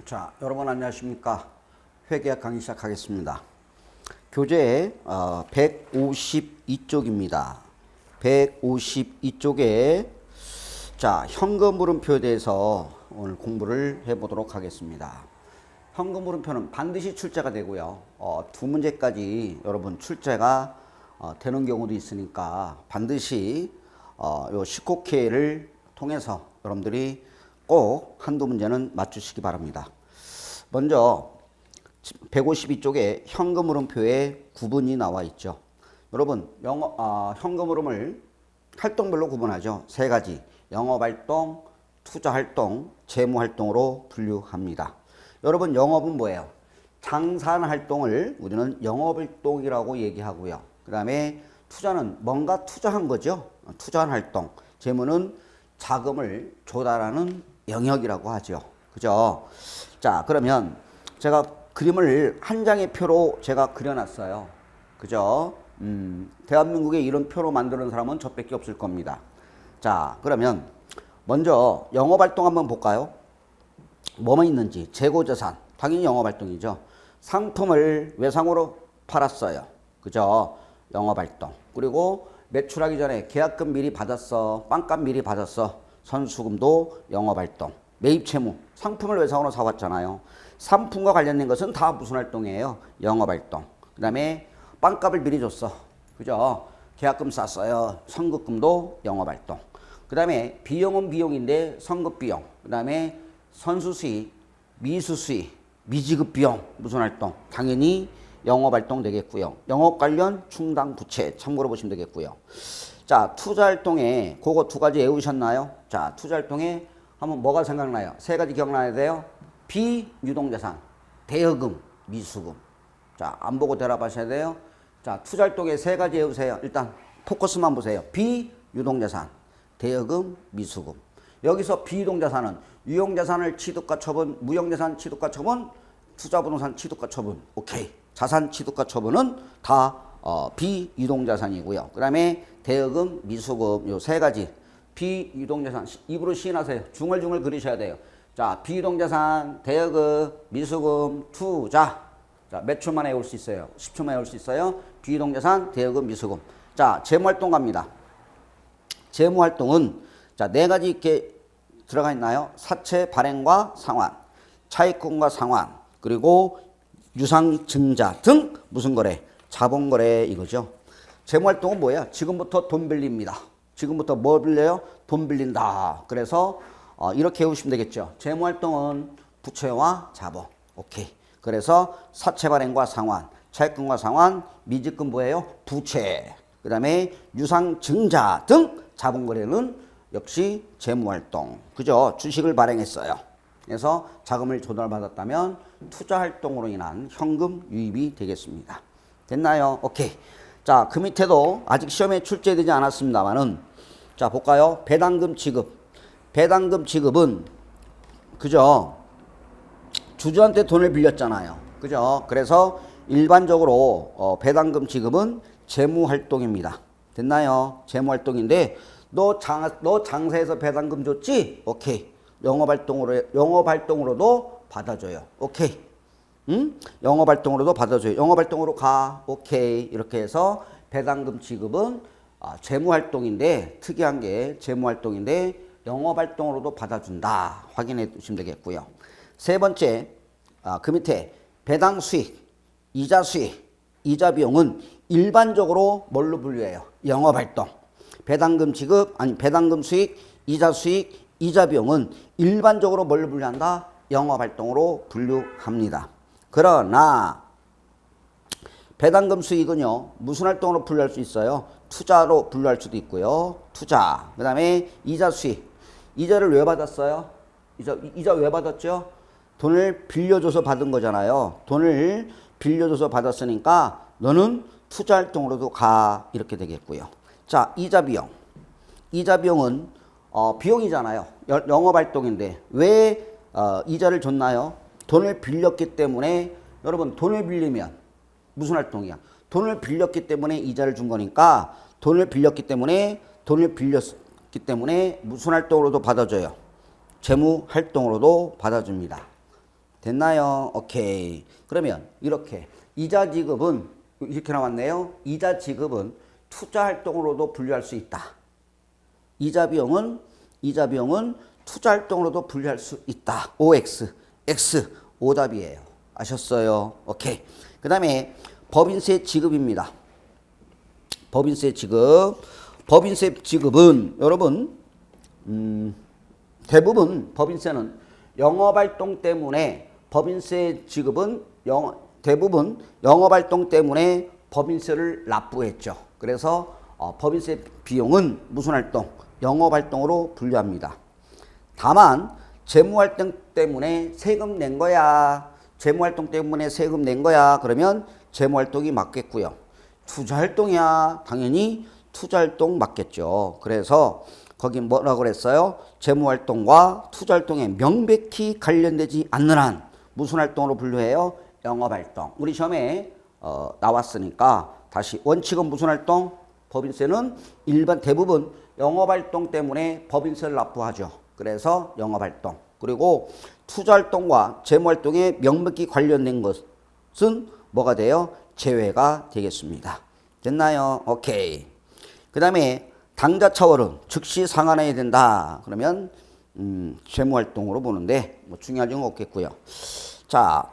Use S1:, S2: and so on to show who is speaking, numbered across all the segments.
S1: 자, 여러분 안녕하십니까? 회계학 강의 시작하겠습니다. 교재 152쪽입니다. 152쪽에 자, 현금 물음표에 대해서 오늘 공부를 해보도록 하겠습니다. 현금 물음표는 반드시 출제가 되고요. 두 문제까지 여러분 출제가 되는 경우도 있으니까 반드시 요 19K를 통해서 여러분들이 꼭 한두 문제는 맞추시기 바랍니다. 먼저 152쪽에 현금 물음표에 구분이 나와 있죠. 여러분 현금 흐름을 활동별로 구분하죠. 세 가지: 영업활동, 투자활동, 재무활동으로 분류합니다. 여러분 영업은 뭐예요? 장사하는 활동을 우리는 영업활동이라고 얘기하고요. 그 다음에 투자는 뭔가 투자한 거죠. 투자한 활동. 재무는 자금을 조달하는 영역이라고 하죠. 그죠? 자, 그러면 제가 그림을 한 장의 표로 제가 그려놨어요. 그죠? 대한민국에 이런 표로 만드는 사람은 저밖에 없을 겁니다. 자, 그러면 먼저 영업활동 한번 볼까요? 뭐만 있는지. 재고자산. 당연히 영업활동이죠. 상품을 외상으로 팔았어요. 그죠? 영업활동. 그리고 매출하기 전에 계약금 미리 받았어. 빵값 미리 받았어. 선수금도 영업활동. 매입채무. 상품을 외상으로 사왔잖아요. 상품과 관련된 것은 다 무슨 활동이에요? 영업활동. 그 다음에 빵값을 미리 줬어. 그죠? 계약금 쌌어요. 선급금도 영업활동. 그 다음에 비용은 비용인데 선급비용. 그 다음에 선수수익, 미수수익, 미지급비용. 무슨 활동? 당연히 영업활동 되겠고요. 영업 관련 충당 부채 참고로 보시면 되겠고요. 자, 투자활동에 그거 두 가지 외우셨나요? 자, 투자활동에 하면 뭐가 생각나요? 세 가지 기억나야 돼요. 비유동자산, 대여금, 미수금. 자, 안 보고 대답하셔야 돼요. 자, 투자활동에 세 가지 외우세요. 일단 포커스만 보세요. 비유동자산, 대여금, 미수금. 여기서 비유동자산은 유용자산을 취득과 처분, 무용자산 취득과 처분, 투자부동산 취득과 처분. 오케이. 자산 취득과 처분은 다 비유동자산이고요. 그 다음에 대여금, 미수금 요 세 가지. 비유동자산 입으로 시인하세요. 중얼중얼 그리셔야 돼요. 자, 비유동자산, 대여금, 미수금, 투자. 자, 몇 초 만에 외울 수 있어요? 10초 만에 외울 수 있어요? 비유동자산, 대여금, 미수금. 자, 재무활동 갑니다. 재무활동은 자, 네 가지 이렇게 들어가 있나요? 사채 발행과 상환, 차입금과 상환, 그리고 유상증자 등 무슨 거래? 자본거래 이거죠. 재무활동은 뭐야? 지금부터 돈 빌립니다. 지금부터 뭐 빌려요? 돈 빌린다. 그래서 이렇게 외우시면 되겠죠. 재무활동은 부채와 자본. 오케이. 그래서 사채 발행과 상환, 차입금과 상환, 미지금 뭐예요? 부채. 그 다음에 유상증자 등 자본거래는 역시 재무활동. 그죠? 주식을 발행했어요. 그래서 자금을 조달받았다면 투자활동으로 인한 현금 유입이 되겠습니다. 됐나요? 오케이. 자, 그 밑에도 아직 시험에 출제되지 않았습니다만은 자, 볼까요? 배당금 지급. 배당금 지급은 그죠? 주주한테 돈을 빌렸잖아요. 그죠? 그래서 일반적으로 배당금 지급은 재무활동입니다. 됐나요? 재무활동인데 너 장사해서 배당금 줬지? 오케이. 영업활동으로도 받아줘요. 오케이. 응? 영업활동으로도 받아줘요. 영업활동으로 가. 오케이. 이렇게 해서 배당금 지급은 재무활동인데 특이한 게 재무활동인데 영업활동으로도 받아준다. 확인해 두시면 되겠고요. 세 번째, 그 밑에 배당 수익, 이자 수익, 이자 비용은 일반적으로 뭘로 분류해요? 영업활동. 배당금 지급, 아니 배당금 수익, 이자 수익, 이자 비용은 일반적으로 뭘로 분류한다? 영업활동으로 분류합니다. 그러나 배당금 수익은요, 무슨 활동으로 분류할 수 있어요? 투자로 분류할 수도 있고요. 투자. 그 다음에 이자 수익. 이자를 왜 받았어요? 이자 왜 받았죠? 돈을 빌려줘서 받은 거잖아요. 돈을 빌려줘서 받았으니까 너는 투자 활동으로도 가. 이렇게 되겠고요. 자, 이자 비용. 이자 비용은 비용이잖아요. 영업활동인데 왜 이자를 줬나요? 돈을 빌렸기 때문에. 여러분 돈을 빌리면 무슨 활동이야? 돈을 빌렸기 때문에 이자를 준 거니까 돈을 빌렸기 때문에 무슨 활동으로도 받아줘요? 재무활동으로도 받아줍니다. 됐나요? 오케이. 그러면 이렇게 이자 지급은 이렇게 나왔네요. 이자 지급은 투자 활동으로도 분류할 수 있다. 이자 비용은 투자 활동으로도 분류할 수 있다. OX, X 오답이에요. 아셨어요? 오케이. 그 다음에 법인세 지급입니다. 법인세 지급은 여러분 대부분 법인세는 영업활동 때문에 법인세 지급은 대부분 영업활동 때문에 법인세를 납부했죠. 그래서 법인세 비용은 무슨 활동? 영업활동으로 분류합니다. 다만 재무활동 때문에 세금 낸 거야. 재무활동 때문에 세금 낸 거야. 그러면 재무활동이 맞겠고요. 투자활동이야. 당연히 투자활동 맞겠죠. 그래서 거기 뭐라고 그랬어요? 재무활동과 투자활동에 명백히 관련되지 않는 한 무슨 활동으로 분류해요? 영업활동. 우리 시험에 나왔으니까 다시 원칙은 무슨 활동? 법인세는 일반 대부분 영업활동 때문에 법인세를 납부하죠. 그래서 영업활동. 그리고 투자활동과 재무활동에 명백히 관련된 것은 뭐가 돼요? 제외가 되겠습니다. 됐나요? 오케이. 그 다음에 당좌 차월은 즉시 상환해야 된다. 그러면 재무활동으로 보는데 뭐 중요한 건 없겠고요. 자,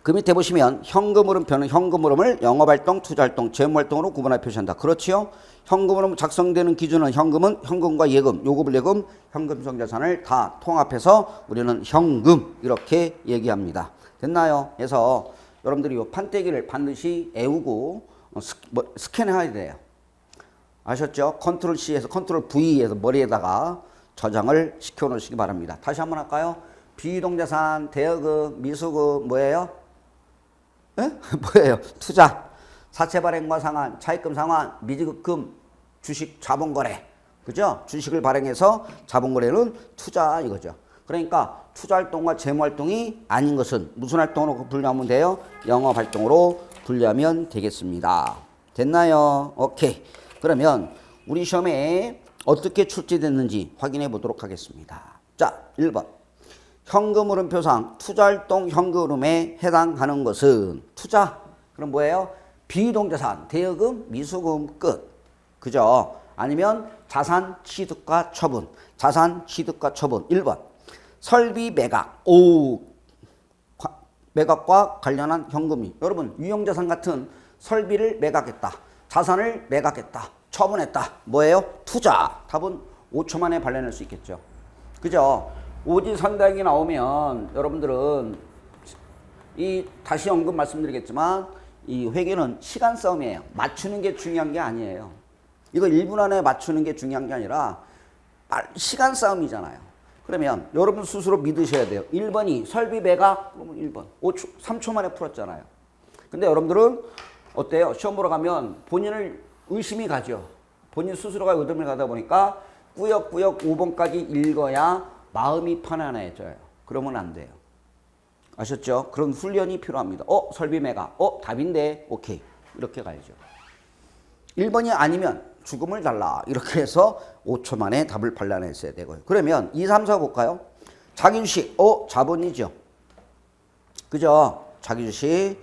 S1: 그 밑에 보시면 현금 흐름표는 현금 흐름을 영업활동, 투자활동, 재무활동으로 구분하여 표시한다. 그렇지요? 현금 흐름 작성되는 기준은 현금은 현금과 예금, 요금, 예금, 현금성 자산을 다 통합해서 우리는 현금 이렇게 얘기합니다. 됐나요? 그래서 여러분들이 이 판때기를 반드시 애우고 스캔해야 돼요. 아셨죠? 컨트롤 C에서 컨트롤 V에서 머리에다가 저장을 시켜 놓으시기 바랍니다. 다시 한번 할까요? 비이동자산, 대여금, 미수금 뭐예요? 에? 뭐예요? 투자, 사채 발행과 상환, 차입금 상환, 미지급금, 주식 자본거래. 그죠? 주식을 발행해서 자본거래는 투자 이거죠. 그러니까 투자활동과 재무활동이 아닌 것은 무슨 활동으로 분류하면 돼요? 영업활동으로 분류하면 되겠습니다. 됐나요? 오케이. 그러면 우리 시험에 어떻게 출제됐는지 확인해 보도록 하겠습니다. 자, 1번. 현금 흐름표상 투자활동 현금 흐름에 해당하는 것은 투자. 그럼 뭐예요? 비이동자산, 대여금, 미수금 끝. 그죠? 아니면 자산 취득과 처분. 자산 취득과 처분. 1번. 설비 매각. 매각과 관련한 현금이. 여러분, 유형자산 같은 설비를 매각했다. 자산을 매각했다. 처분했다. 뭐예요? 투자. 답은 5초 만에 발견할 수 있겠죠. 그죠? 오지선다액이 나오면 여러분들은 다시 언급 말씀드리겠지만 이 회계는 시간 싸움이에요. 맞추는 게 중요한 게 아니에요. 이거 1분 안에 맞추는 게 중요한 게 아니라 시간 싸움이잖아요. 그러면 여러분 스스로 믿으셔야 돼요. 1번이 설비 매각? 그러면 1번. 5초, 3초 만에 풀었잖아요. 근데 여러분들은 어때요? 시험 보러 가면 본인을 의심이 가죠. 본인 스스로가 의심을 가다 보니까 꾸역꾸역 5번까지 읽어야 마음이 편안해져요. 그러면 안 돼요. 아셨죠? 그런 훈련이 필요합니다. 설비 매각. 답인데. 오케이. 이렇게 가야죠. 1번이 아니면 죽음을 달라. 이렇게 해서 5초 만에 답을 발견했어야 되고요. 그러면 2, 3, 4 볼까요? 자기주식. 자본이죠. 그죠? 자기주식.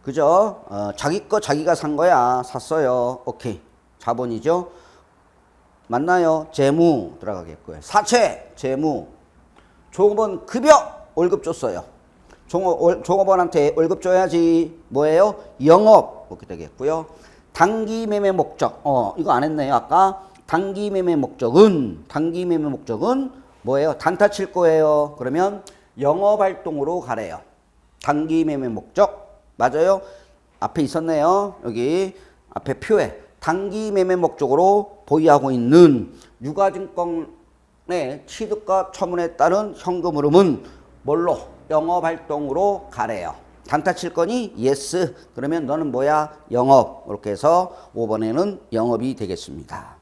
S1: 그죠? 자기 거 자기가 산 거야. 샀어요. 오케이. 자본이죠. 맞나요? 재무 들어가겠고요. 사채, 재무. 종업원 급여, 월급 줬어요. 종업원한테 월급 줘야지. 뭐예요? 영업. 그렇게 되겠고요. 단기 매매 목적. 이거 안 했네요. 아까 단기 매매 목적은 뭐예요? 단타 칠 거예요. 그러면 영업활동으로 가래요. 단기 매매 목적. 맞아요? 앞에 있었네요. 여기 앞에 표에 단기 매매 목적으로 보유하고 있는 유가증권의 취득과 처분에 따른 현금 흐름은 뭘로? 영업활동으로 가래요. 단타 칠 거니? 예스. 그러면 너는 뭐야? 영업. 이렇게 해서 5번에는 영업이 되겠습니다.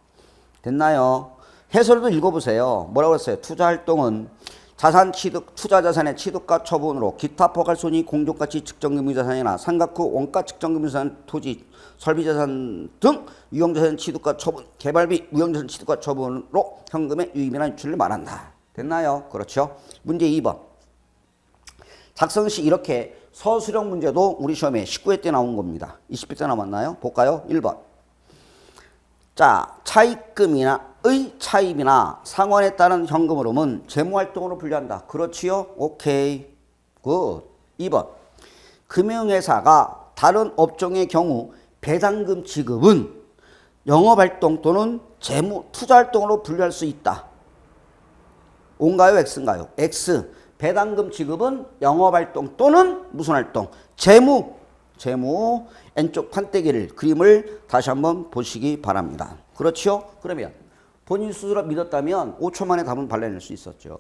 S1: 됐나요? 해설도 읽어보세요. 뭐라고 했어요? 투자활동은 자산 취득, 투자 자산의 취득과 처분으로 기타 포괄손익 공정가치 측정금융자산이나 상각 후 원가 측정금융자산, 토지, 설비자산 등 유형자산 취득과 처분, 개발비 무형자산 취득과 처분으로 현금의 유입이나 유출을 말한다. 됐나요? 그렇죠. 문제 2번. 작성 시 이렇게 서술형 문제도 우리 시험에 19회 때 나온 겁니다. 20회 때 나왔나요? 볼까요? 1번. 자, 차입금이나 의 차입이나 상환에 따른 현금 흐름은 재무활동으로 분류한다. 그렇지요? 오케이. 굿. 2번. 금융회사가 다른 업종의 경우 배당금 지급은 영업활동 또는 재무 투자활동으로 분류할 수 있다. O인가요? X인가요? X. 배당금 지급은 영업활동 또는 무슨 활동? 재무. N쪽 판때기를 그림을 다시 한번 보시기 바랍니다. 그렇죠? 그러면 본인 스스로 믿었다면 5초 만에 답은 발라낼 수 있었죠.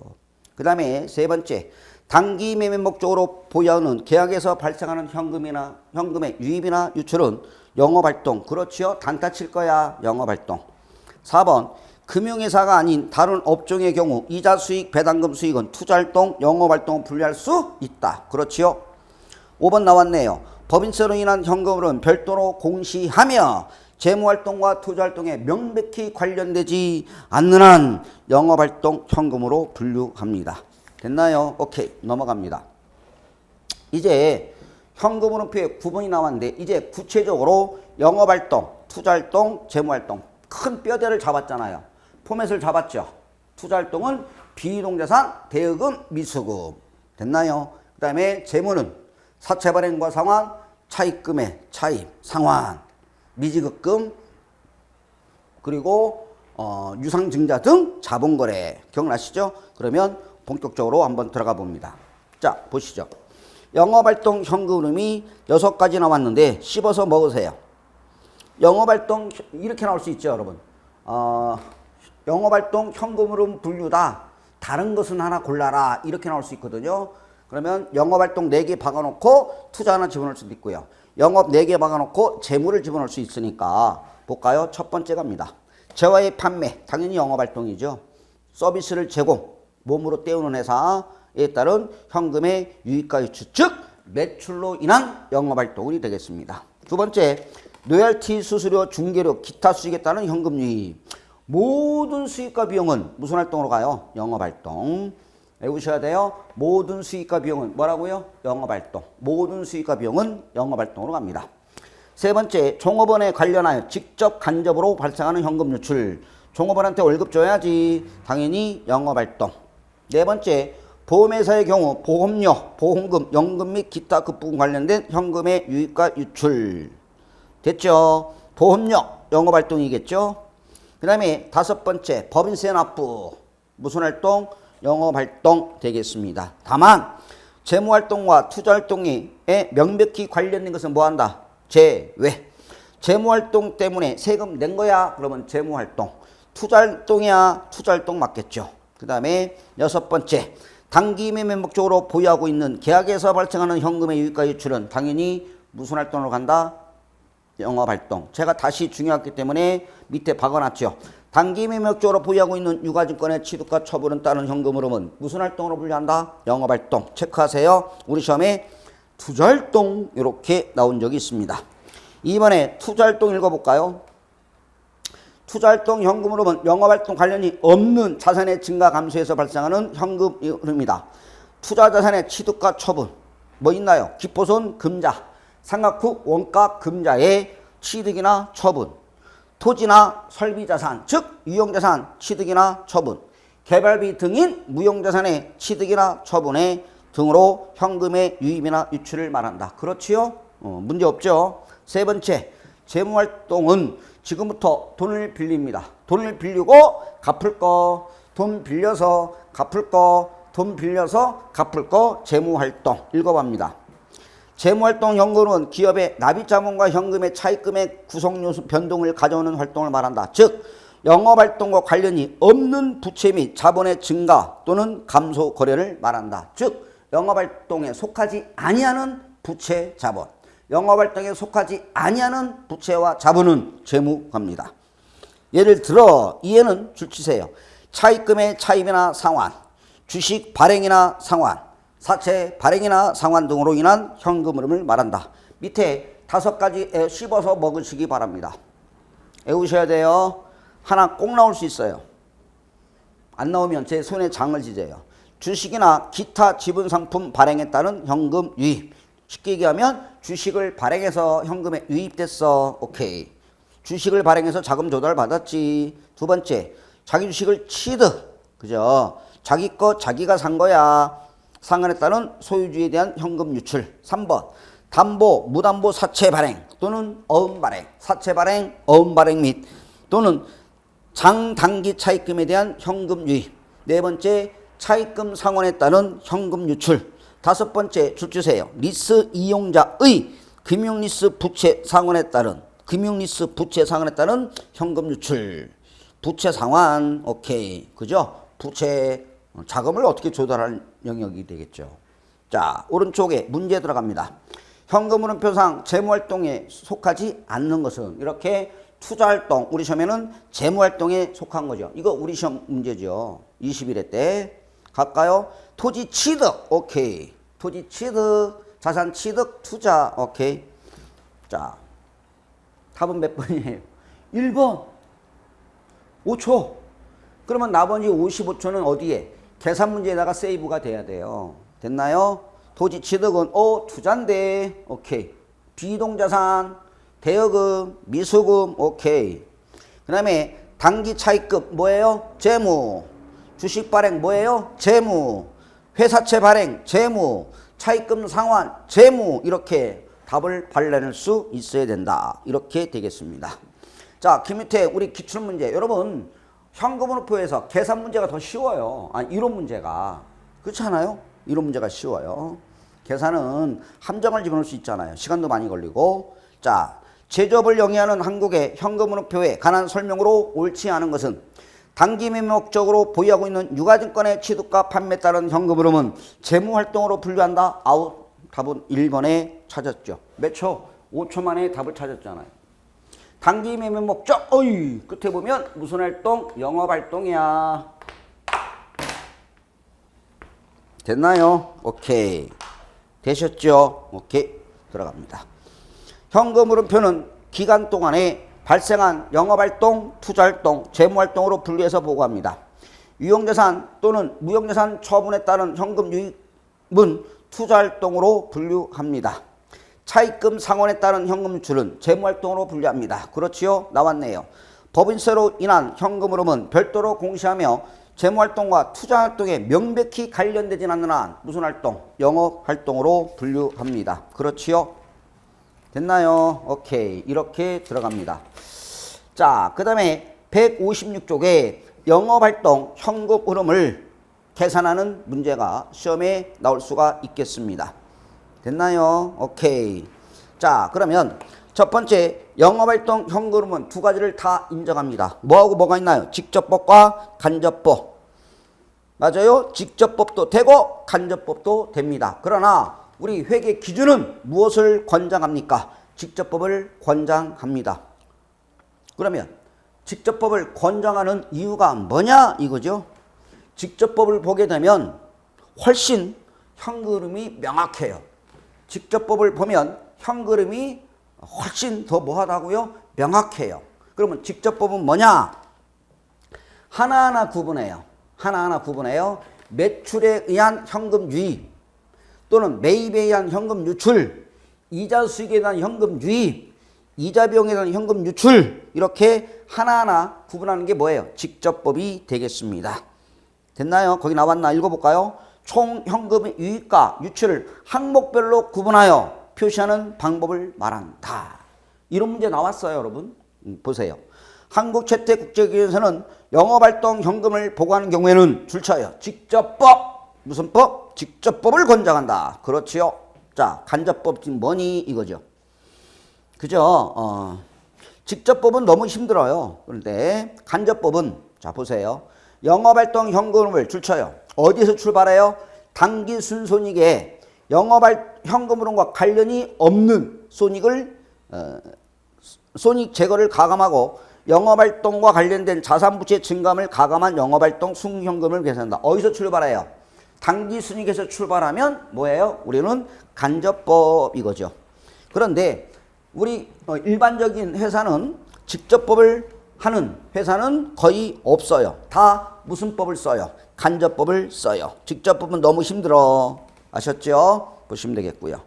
S1: 그 다음에 세 번째, 단기 매매 목적으로 보유하는 계약에서 발생하는 현금의 유입이나 유출은 영업활동. 그렇죠? 단타 칠 거야. 영업활동. 4번, 금융회사가 아닌 다른 업종의 경우 이자 수익, 배당금 수익은 투자활동, 영업활동을 분류할 수 있다. 그렇지요? 5번 나왔네요. 법인세로 인한 현금은 별도로 공시하며 재무활동과 투자활동에 명백히 관련되지 않는 한 영업활동 현금으로 분류합니다. 됐나요? 오케이. 넘어갑니다. 이제 현금 흐름표에 구분이 나왔는데 이제 구체적으로 영업활동, 투자활동, 재무활동 큰 뼈대를 잡았잖아요. 포맷을 잡았죠. 투자활동은 비이동자산, 대여금, 미수금. 됐나요? 그 다음에 재무는 사채 발행과 상환, 차입금의 차입, 상환, 미지급금, 그리고 유상증자 등 자본거래. 기억나시죠? 그러면 본격적으로 한번 들어가 봅니다. 자, 보시죠. 영업활동 현금 흐름이 6가지 나왔는데 씹어서 먹으세요. 영업활동 이렇게 나올 수 있죠, 여러분. 영업활동 현금 흐름 분류다. 다른 것은 하나 골라라. 이렇게 나올 수 있거든요. 그러면 영업활동 4개 박아놓고 투자 하나 집어넣을 수도 있고요. 영업 4개 박아놓고 재무를 집어넣을 수 있으니까 볼까요? 첫 번째 갑니다. 재화의 판매, 당연히 영업활동이죠. 서비스를 제공, 몸으로 때우는 회사에 따른 현금의 유입과 유출, 즉 매출로 인한 영업활동이 되겠습니다. 두 번째, 로열티, 수수료, 중개료, 기타 수익에 따른 현금 유입. 모든 수익과 비용은 무슨 활동으로 가요? 영업활동. 외우셔야 돼요. 모든 수익과 비용은 뭐라고요? 영업활동. 모든 수익과 비용은 영업활동으로 갑니다. 세 번째, 종업원에 관련하여 직접 간접으로 발생하는 현금 유출. 종업원한테 월급 줘야지. 당연히 영업활동. 네 번째, 보험회사의 경우 보험료, 보험금, 연금 및 기타 그 부분 관련된 현금의 유입과 유출. 됐죠? 보험료, 영업활동이겠죠? 그 다음에 다섯 번째, 법인세 납부. 무슨 활동? 영업활동 되겠습니다. 다만 재무활동과 투자활동에 명백히 관련된 것은 뭐한다? 제외. 재무활동 때문에 세금 낸 거야? 그러면 재무활동. 투자활동이야? 투자활동 맞겠죠. 그 다음에 여섯 번째, 단기 매매 목적으로 보유하고 있는 계약에서 발생하는 현금의 유입과 유출은 당연히 무슨 활동으로 간다? 영업활동. 제가 다시 중요했기 때문에 밑에 박아놨죠. 단기 매매 목적으로 보유하고 있는 유가증권의 취득과 처분은 따른 현금 흐름은 무슨 활동으로 분류한다? 영업활동. 체크하세요. 우리 시험에 투자활동 이렇게 나온 적이 있습니다. 이번에 투자활동 읽어볼까요? 투자활동 현금 흐름은 영업활동 관련이 없는 자산의 증가 감소에서 발생하는 현금 흐름이다. 투자자산의 취득과 처분. 뭐 있나요? 기포손 금자, 상각 후 원가 금자의 취득이나 처분. 토지나 설비자산, 즉 유용자산 취득이나 처분, 개발비 등인 무용자산의 취득이나 처분에 등으로 현금의 유입이나 유출을 말한다. 그렇지요? 문제 없죠? 세 번째, 재무활동은 지금부터 돈을 빌립니다. 돈을 빌리고 갚을 거, 돈 빌려서 갚을 거, 돈 빌려서 갚을 거, 재무활동. 읽어봅니다. 재무활동 현금은 기업의 납입자본과 현금의 차입금의 구성요소 변동을 가져오는 활동을 말한다. 즉 영업활동과 관련이 없는 부채 및 자본의 증가 또는 감소 거래를 말한다. 즉 영업활동에 속하지 아니하는 부채 자본, 영업활동에 속하지 아니하는 부채와 자본은 재무갑니다. 예를 들어 이해는 줄치세요. 차입금의 차입이나 상환, 주식 발행이나 상환, 사채 발행이나 상환 등으로 인한 현금 흐름을 말한다. 밑에 5가지 씹어서 먹으시기 바랍니다. 외우셔야 돼요. 하나 꼭 나올 수 있어요. 안 나오면 제 손에 장을 지져요. 주식이나 기타 지분상품 발행에 따른 현금 유입. 쉽게 얘기하면 주식을 발행해서 현금에 유입됐어. 오케이. 주식을 발행해서 자금 조달 받았지. 두 번째, 자기 주식을 취득. 그죠? 자기 거 자기가 산 거야. 상한에 따른 소유주에 대한 현금 유출. 3번, 담보, 무담보 사채 발행 또는 어음 발행, 사채 발행, 어음 발행 및 또는 장단기 차입금에 대한 현금 유입. 네 번째, 차입금 상환에 따른 현금 유출. 다섯 번째, 줄 주세요. 리스 이용자의 금융리스 부채 상환에 따른 현금 유출. 부채 상환. 오케이. 그죠? 부채 자금을 어떻게 조달할 영역이 되겠죠. 자, 오른쪽에 문제 들어갑니다. 현금 흐름표상 재무활동에 속하지 않는 것은 이렇게 투자활동, 우리 시험에는 재무활동에 속한 거죠. 이거 우리 시험 문제죠. 21회 때. 갈까요? 토지 취득. 오케이. 토지 취득, 자산 취득, 투자. 오케이. 자, 답은 몇 번이에요? 1번. 5초. 그러면 나머지 55초는 어디에? 계산 문제에다가 세이브가 돼야 돼요. 됐나요? 토지 취득은 투자인데. 오케이. 비동자산, 대여금, 미수금. 오케이. 그 다음에 단기 차입금 뭐예요? 재무. 주식 발행 뭐예요? 재무. 회사채 발행 재무. 차입금 상환 재무. 이렇게 답을 발견할 수 있어야 된다. 이렇게 되겠습니다. 자, 그 밑에 우리 기출문제. 여러분, 현금흐름표에서 계산 문제가 더 쉬워요. 이론 문제가. 그렇지 않아요? 이론 문제가 쉬워요. 계산은 함정을 집어넣을 수 있잖아요. 시간도 많이 걸리고. 자, 제조업을 영위하는 한국의 현금흐름표에 관한 설명으로 옳지 않은 것은 단기 매매 목적으로 보유하고 있는 유가증권의 취득과 판매에 따른 현금흐름은 재무활동으로 분류한다. 아웃. 답은 1번에 찾았죠. 몇 초? 5초 만에 답을 찾았잖아요. 단기 매매 목적. 끝에 보면 무슨 활동? 영업활동이야. 됐나요? 오케이. 되셨죠? 오케이. 들어갑니다. 현금흐름표는 기간 동안에 발생한 영업활동, 투자활동, 재무활동으로 분류해서 보고합니다. 유용자산 또는 무용자산 처분에 따른 현금 유입은 투자활동으로 분류합니다. 차입금 상환에 따른 현금 유출은 재무활동으로 분류합니다. 그렇지요? 나왔네요. 법인세로 인한 현금 흐름은 별도로 공시하며 재무활동과 투자활동에 명백히 관련되진 않는 한 무슨 활동? 영업활동으로 분류합니다. 그렇지요? 됐나요? 오케이. 이렇게 들어갑니다. 자, 그 다음에 156쪽에 영업활동 현금 흐름을 계산하는 문제가 시험에 나올 수가 있겠습니다. 됐나요? 오케이. 자, 그러면 첫 번째 영업활동 현금 흐름은 두 가지를 다 인정합니다. 뭐하고 뭐가 있나요? 직접법과 간접법. 맞아요? 직접법도 되고 간접법도 됩니다. 그러나 우리 회계 기준은 무엇을 권장합니까? 직접법을 권장합니다. 그러면 직접법을 권장하는 이유가 뭐냐 이거죠. 직접법을 보게 되면 훨씬 현금흐름이 명확해요. 직접법을 보면 현금흐름이 훨씬 더 뭐하다고요? 명확해요. 그러면 직접법은 뭐냐? 하나하나 구분해요. 하나하나 구분해요. 매출에 의한 현금 유입 또는 매입에 의한 현금 유출, 이자 수익에 대한 현금 유입, 이자 비용에 대한 현금 유출, 이렇게 하나하나 구분하는 게 뭐예요? 직접법이 되겠습니다. 됐나요? 거기 나왔나? 읽어볼까요? 총 현금의 유입과 유출을 항목별로 구분하여 표시하는 방법을 말한다. 이런 문제 나왔어요, 여러분. 보세요. 한국채택국제기준에서는 영업활동 현금을 보고하는 경우에는 줄쳐요. 직접법. 무슨 법? 직접법을 권장한다. 그렇지요. 자, 간접법 지금 뭐니? 이거죠. 그죠? 직접법은 너무 힘들어요. 그런데 간접법은 자 보세요. 영업활동 현금흐름을 줄쳐요. 어디에서 출발해요? 단기 순손익에 현금 흐름과 관련이 없는 손익을 손익 제거를 가감하고 영업활동과 관련된 자산부채 증감을 가감한 영업활동 순현금을 계산한다. 어디서 출발해요? 단기 순익에서 출발하면 뭐예요? 우리는 간접법 이거죠. 그런데 우리 일반적인 회사는 직접법을 하는 회사는 거의 없어요. 다 무슨 법을 써요? 간접법을 써요. 직접법은 너무 힘들어. 아셨죠? 보시면 되겠고요.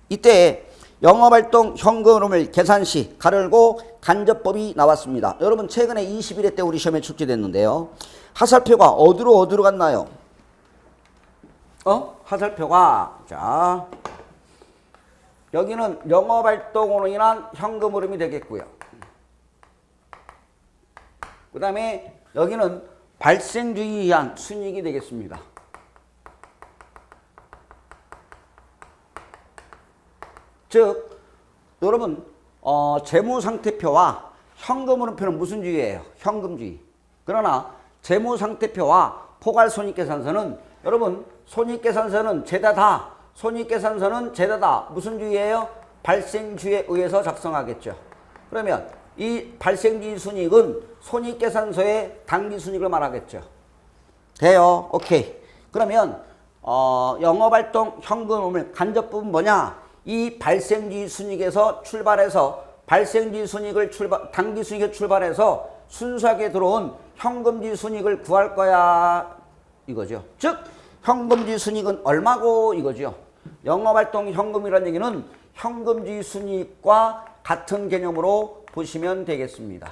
S1: 이때 영업활동 현금 흐름을 계산 시 가르고 간접법이 나왔습니다. 여러분 최근에 21회 때 우리 시험에 출제됐는데요. 하살표가 어디로 갔나요? 하살표가 자 여기는 영업활동으로 인한 현금 흐름이 되겠고요. 그 다음에 여기는 발생주의에 의한 순이익이 되겠습니다. 즉 여러분 재무상태표와 현금 흐름표는 무슨 주의예요? 현금주의. 그러나 재무상태표와 포괄손익계산서는 여러분 손익계산서는 죄다다. 손익계산서는 죄다다. 무슨 주의예요? 발생주의에 의해서 작성하겠죠. 그러면 이 발생주의 순이익은 손익계산서의 당기순이익을 말하겠죠. 돼요. 오케이. 그러면 영업활동 현금흐름을 간접법은 뭐냐? 이 발생주의 순이익에서 출발해서 발생주의 순이익을 당기순이익에 출발해서 순수하게 들어온 현금주의 순이익을 구할 거야 이거죠. 즉 현금주의 순이익은 얼마고 이거죠. 영업활동 현금이라는 얘기는 현금주의 순이익과 같은 개념으로 보시면 되겠습니다.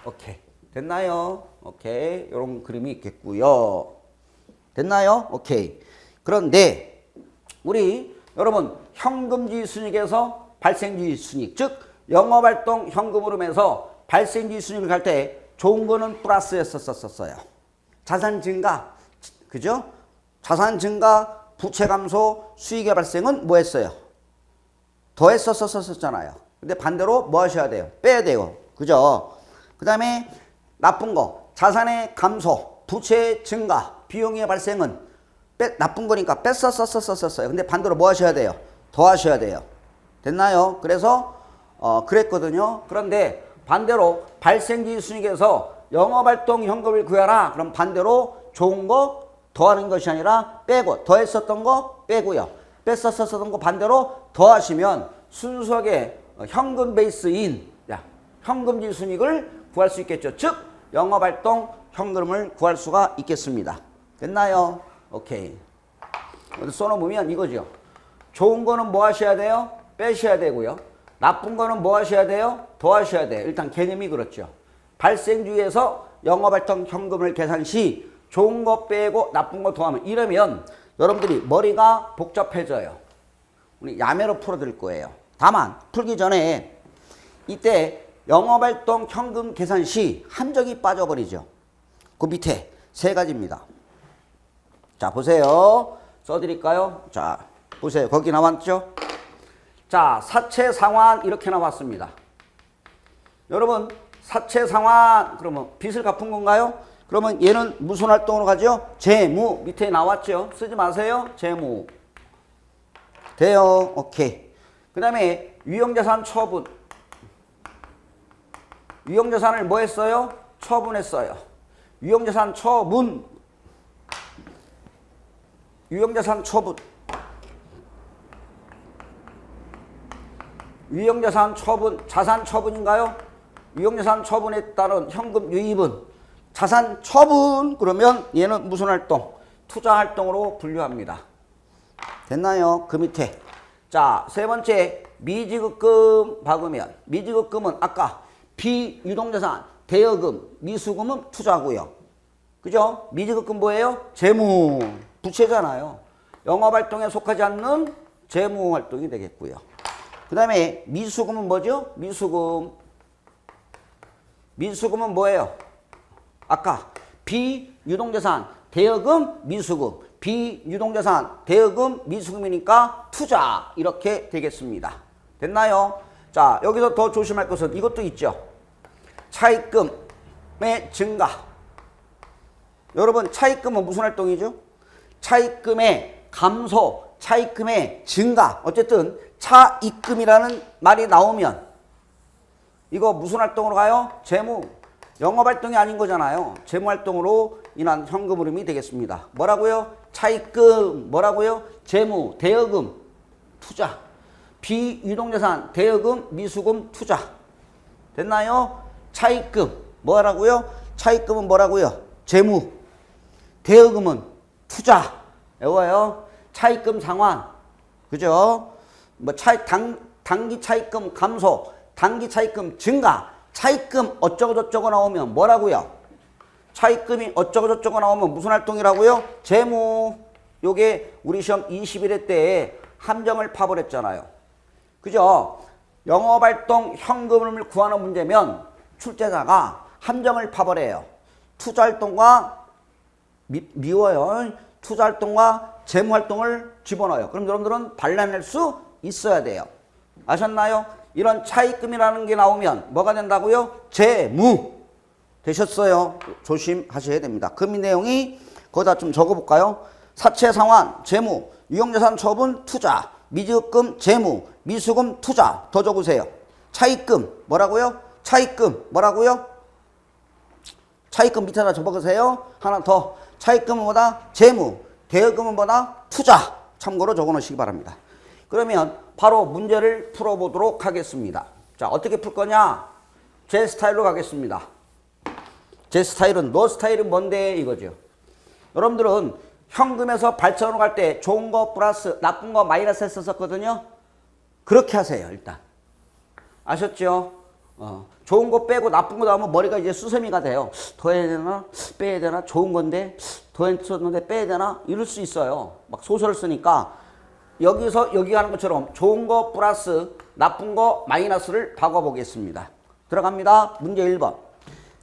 S1: 오케이. 됐나요? 오케이. 이런 그림이 있겠고요. 됐나요? 오케이. 그런데 우리 여러분 현금주의 순이익에서 발생주의 순이익, 즉 영업활동 현금 흐름에서 발생주의 순이익을 갈 때 좋은 거는 플러스였었어요. 자산 증가, 그죠? 자산 증가, 부채 감소, 수익의 발생은 뭐 했어요? 더했었잖아요. 근데 반대로 뭐 하셔야 돼요? 빼야 돼요. 그죠? 그 다음에 나쁜 거, 자산의 감소, 부채 증가, 비용의 발생은 나쁜 거니까 뺐었어요. 근데 반대로 뭐 하셔야 돼요? 더 하셔야 돼요. 됐나요? 그래서 그랬거든요. 그런데 반대로 발생주의 순이익에서 영업활동 현금을 구하라. 그럼 반대로 좋은 거 더하는 것이 아니라 빼고, 더했었던 거 빼고요. 뺐었던 거 반대로 더하시면 순수하게 현금 베이스인 현금주의 순이익을 구할 수 있겠죠. 즉 영업활동 현금을 구할 수가 있겠습니다. 됐나요? 오케이. 써놓으면 이거죠. 좋은 거는 뭐 하셔야 돼요? 빼셔야 되고요. 나쁜 거는 뭐 하셔야 돼요? 더 하셔야 돼요. 일단 개념이 그렇죠. 발생주의에서 영업활동 현금을 계산 시 좋은 거 빼고 나쁜 거 더하면 이러면 여러분들이 머리가 복잡해져요. 우리 야매로 풀어드릴 거예요. 다만 풀기 전에 이때 영업활동 현금 계산 시 함정이 빠져버리죠. 그 밑에 세 가지입니다. 자 보세요. 써드릴까요? 자 보세요. 거기 나왔죠? 자 사채 상환 이렇게 나왔습니다. 여러분 사채 상환 그러면 빚을 갚은 건가요? 그러면 얘는 무슨 활동으로 가죠? 재무 밑에 나왔죠? 쓰지 마세요. 재무 돼요. 오케이. 그 다음에 유형자산 처분. 유형자산을 뭐 했어요? 처분했어요. 유형자산 처분. 유형자산 처분. 유형자산 처분, 자산 처분인가요? 유형자산 처분에 따른 현금 유입은 자산 처분. 그러면 얘는 무슨 활동? 투자 활동으로 분류합니다. 됐나요? 그 밑에. 자, 세 번째 미지급금 박으면 미지급금은 아까 비유동자산, 대여금, 미수금은 투자고요. 그죠? 미지급금 뭐예요? 재무, 부채잖아요. 영업활동에 속하지 않는 재무활동이 되겠고요. 그 다음에 미수금은 뭐죠? 미수금. 미수금은 뭐예요? 아까 비유동자산, 대여금, 미수금. 비유동자산, 대여금, 미수금이니까 투자 이렇게 되겠습니다. 됐나요? 자 여기서 더 조심할 것은 이것도 있죠. 차입금의 증가. 여러분 차입금은 무슨 활동이죠? 차입금의 감소, 차입금의 증가. 어쨌든 차입금이라는 말이 나오면 이거 무슨 활동으로 가요? 재무. 영업활동이 아닌 거잖아요. 재무활동으로 인한 현금 흐름이 되겠습니다. 뭐라고요? 차입금. 뭐라고요? 재무, 대여금, 투자. 비유동자산, 대여금, 미수금, 투자. 됐나요? 차입금. 뭐라고요? 차입금은 뭐라고요? 재무. 대여금은 투자. 이거예요. 차입금 상환. 그죠? 뭐 단기 차입금 감소, 단기 차입금 증가, 차입금 어쩌고저쩌고 나오면 뭐라고요? 차입금이 어쩌고저쩌고 나오면 무슨 활동이라고요? 재무. 요게 우리 시험 21회 때에 함정을 파버렸잖아요. 그죠? 영업활동 현금을 구하는 문제면 출제자가 함정을 파버려요. 투자활동과 미워요. 투자활동과 재무활동을 집어넣어요. 그럼 여러분들은 발라낼 수 있어야 돼요. 아셨나요? 이런 차입금이라는 게 나오면 뭐가 된다고요? 재무. 되셨어요? 조심하셔야 됩니다. 금이 내용이 거기다 좀 적어볼까요? 사채 상환, 재무, 유형자산 처분, 투자, 미지급금, 재무, 미수금, 투자. 더 적으세요. 차입금 뭐라고요? 차입금 뭐라고요? 차입금 밑에다 적어보세요. 하나 더. 차입금은 뭐다? 재무. 대여금은 뭐다? 투자. 참고로 적어놓으시기 바랍니다. 그러면 바로 문제를 풀어보도록 하겠습니다. 자, 어떻게 풀 거냐? 제 스타일로 가겠습니다. 제 스타일은 너 스타일은 뭔데 이거죠. 여러분들은 현금에서 발전으로 갈 때 좋은 거 플러스 나쁜 거 마이너스 했었거든요. 그렇게 하세요. 일단 아셨죠? 좋은 거 빼고 나쁜 거 나오면 머리가 이제 수세미가 돼요. 더 해야 되나? 빼야 되나? 좋은 건데 더 했었는데 빼야 되나? 이럴 수 있어요. 막 소설을 쓰니까 여기서 여기 하는 것처럼 좋은 거 플러스 나쁜 거 마이너스를 바꿔보겠습니다. 들어갑니다. 문제 1번.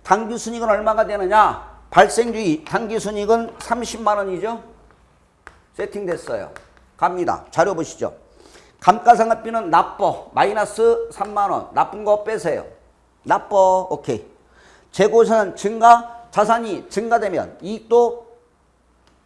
S1: 당기순이익은 얼마가 되느냐? 발생주의 당기순이익은 30만 원이죠. 세팅됐어요. 갑니다. 자료 보시죠. 감가상각비는 나빠. 마이너스 3만 원. 나쁜 거 빼세요. 나빠. 오케이. 재고자산 증가. 자산이 증가되면 이익도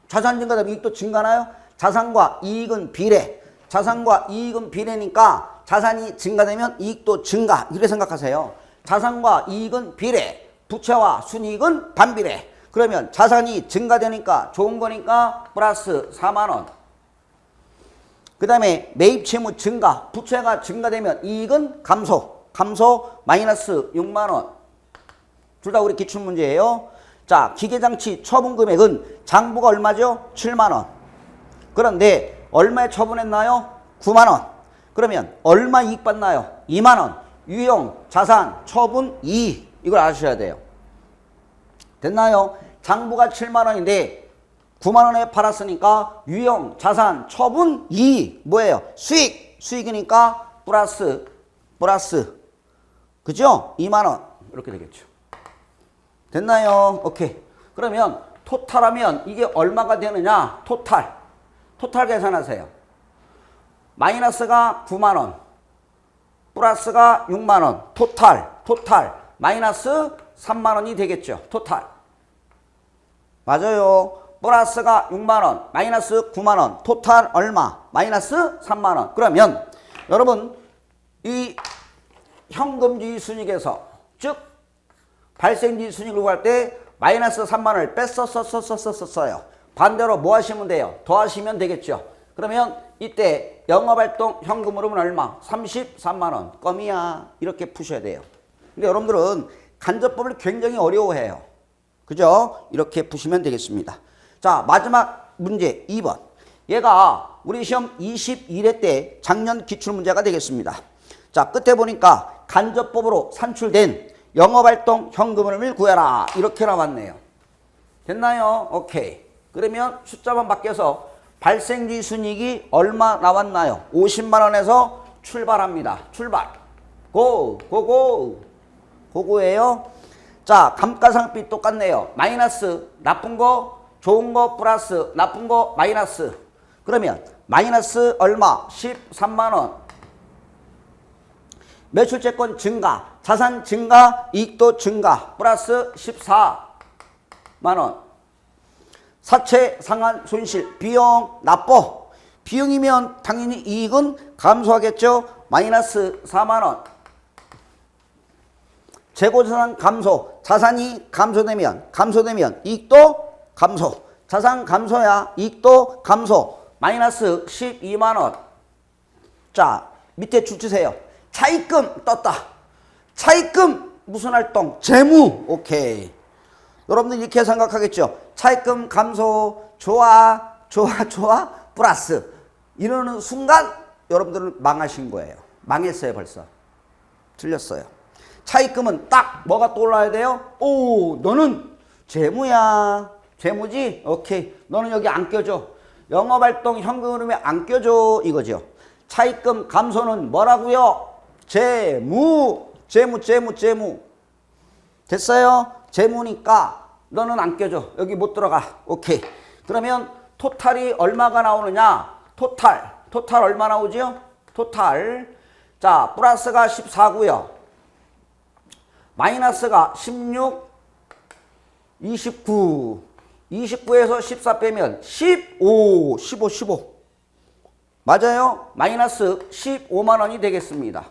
S1: 자산 증가되면 이익도 증가나요? 자산과 이익은 비례. 자산과 이익은 비례니까 자산이 증가되면 이익도 증가. 이렇게 생각하세요. 자산과 이익은 비례. 부채와 순이익은 반비례. 그러면 자산이 증가되니까 좋은 거니까 플러스 4만 원. 그 다음에 매입 채무 증가. 부채가 증가되면 이익은 감소. 감소 마이너스 6만 원. 둘 다 우리 기출문제예요. 자, 기계장치 처분 금액은 장부가 얼마죠? 7만 원. 그런데 얼마에 처분했나요? 9만 원. 그러면 얼마 이익 받나요? 2만 원. 유형, 자산, 처분, 이익. 이걸 아셔야 돼요. 됐나요? 장부가 7만 원인데 9만 원에 팔았으니까 유형, 자산, 처분, 이익. 뭐예요? 수익. 수익이니까 플러스. 그죠? 2만 원. 이렇게 되겠죠. 됐나요? 오케이. 그러면 토탈하면 이게 얼마가 되느냐? 토탈 계산하세요. 마이너스가 9만 원. 플러스가 6만 원. 토탈. 마이너스 3만 원이 되겠죠. 토탈. 맞아요. 플러스가 6만 원. 마이너스 9만 원. 토탈 얼마? 마이너스 3만 원. 그러면 여러분 이 현금주의 순이익에서 즉 발생주의 순이익을 구할 때 마이너스 3만 원을 뺐었어요. 반대로 뭐 하시면 돼요? 더하시면 되겠죠. 그러면 이때 영업활동 현금 흐름은 얼마? 33만 원. 껌이야. 이렇게 푸셔야 돼요. 근데 여러분들은 간접법을 굉장히 어려워해요. 그죠? 이렇게 푸시면 되겠습니다. 자, 마지막 문제 2번. 얘가 우리 시험 21회 때 작년 기출문제가 되겠습니다. 자, 끝에 보니까 간접법으로 산출된 영업활동 현금 흐름을 구해라. 이렇게 나왔네요. 됐나요? 오케이. 그러면 숫자만 바뀌어서 발생주의 순이익이 얼마 나왔나요? 50만 원에서 출발합니다. 출발. 고고예요. 자, 감가상각비 똑같네요. 마이너스 나쁜 거, 좋은 거 플러스 나쁜 거 마이너스. 그러면 마이너스 얼마? 13만 원. 매출채권 증가, 자산 증가, 이익도 증가 플러스 14만 원. 사채 상환 손실 비용 나빠. 비용이면 당연히 이익은 감소하겠죠. 마이너스 4만 원. 재고자산 감소. 자산이 감소되면 이익도 감소. 자산 감소야 이익도 감소. 마이너스 12만 원. 자, 밑에 줄 주세요. 차입금 떴다. 차입금 무슨 활동? 재무. 오케이. 여러분들 이렇게 생각하겠죠. 차입금 감소 좋아 플러스 이러는 순간 여러분들은 망하신 거예요. 망했어요 벌써. 틀렸어요. 차입금은 딱 뭐가 떠올라야 돼요? 오 너는 재무야. 재무지? 오케이. 너는 여기 안 껴줘. 영업활동 현금 흐름에 안 껴줘 이거죠. 차입금 감소는 뭐라고요? 재무. 됐어요? 재무니까 너는 안 껴줘. 여기 못 들어가. 오케이. 그러면 토탈이 얼마가 나오느냐? 토탈 얼마 나오지요? 토탈. 자, 플러스가 14고요. 마이너스가 16, 29. 29에서 14 빼면 15. 맞아요? 마이너스 15만 원이 되겠습니다.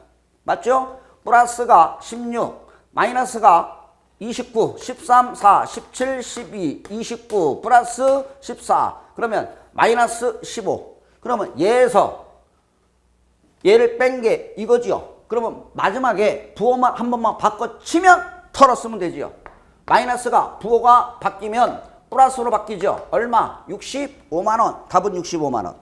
S1: 맞죠? 플러스가 16, 마이너스가 29, 13, 4, 17, 12, 29, 플러스 14. 그러면 마이너스 15. 그러면 얘에서 얘를 뺀 게 이거지요. 그러면 마지막에 부호만 한 번만 바꿔치면 털었으면 되지요. 마이너스가 부호가 바뀌면 플러스로 바뀌죠. 얼마? 65만 원. 답은 65만 원.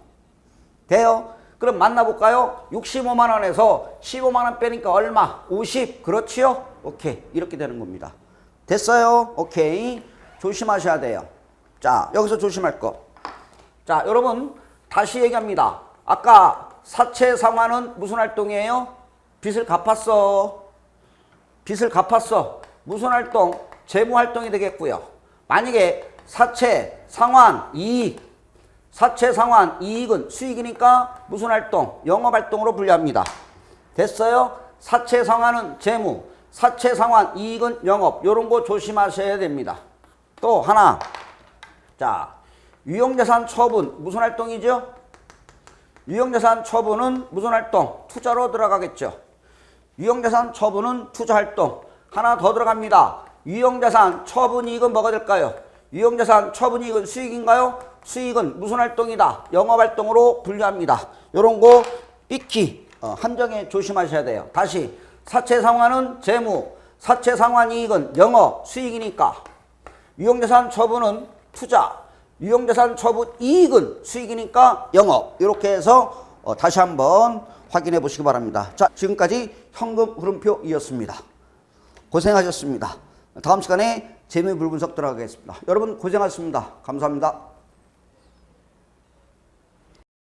S1: 돼요? 그럼 만나볼까요? 65만 원에서 15만 원 빼니까 얼마? 50. 그렇지요? 오케이. 이렇게 되는 겁니다. 됐어요? 오케이. 조심하셔야 돼요. 자, 여기서 조심할 거. 자, 여러분 다시 얘기합니다. 아까 사채 상환은 무슨 활동이에요? 빚을 갚았어. 무슨 활동? 재무 활동이 되겠고요. 만약에 사채 상환 이익은 수익이니까 무슨 활동? 영업 활동으로 분류합니다. 됐어요? 사채 상환은 재무, 사채 상환 이익은 영업. 요런 거 조심하셔야 됩니다. 또 하나. 자, 유형자산 처분 무슨 활동이죠? 유형자산 처분은 무슨 활동? 투자로 들어가겠죠. 유형자산 처분은 투자 활동. 하나 더 들어갑니다. 유형자산 처분 이익은 뭐가 될까요? 유형자산 처분 이익은 수익인가요? 수익은 무슨 활동이다? 영업활동으로 분류합니다. 요런 거 삐키 함정에 조심하셔야 돼요. 다시 사채 상환은 재무, 사채 상환 이익은 영업, 수익이니까 유형자산 처분은 투자, 유형자산 처분 이익은 수익이니까 영업. 이렇게 해서 다시 한번 확인해 보시기 바랍니다. 자, 지금까지 현금 흐름표이었습니다. 고생하셨습니다. 다음 시간에 재무 불분석 들어가겠습니다. 여러분 고생하셨습니다. 감사합니다.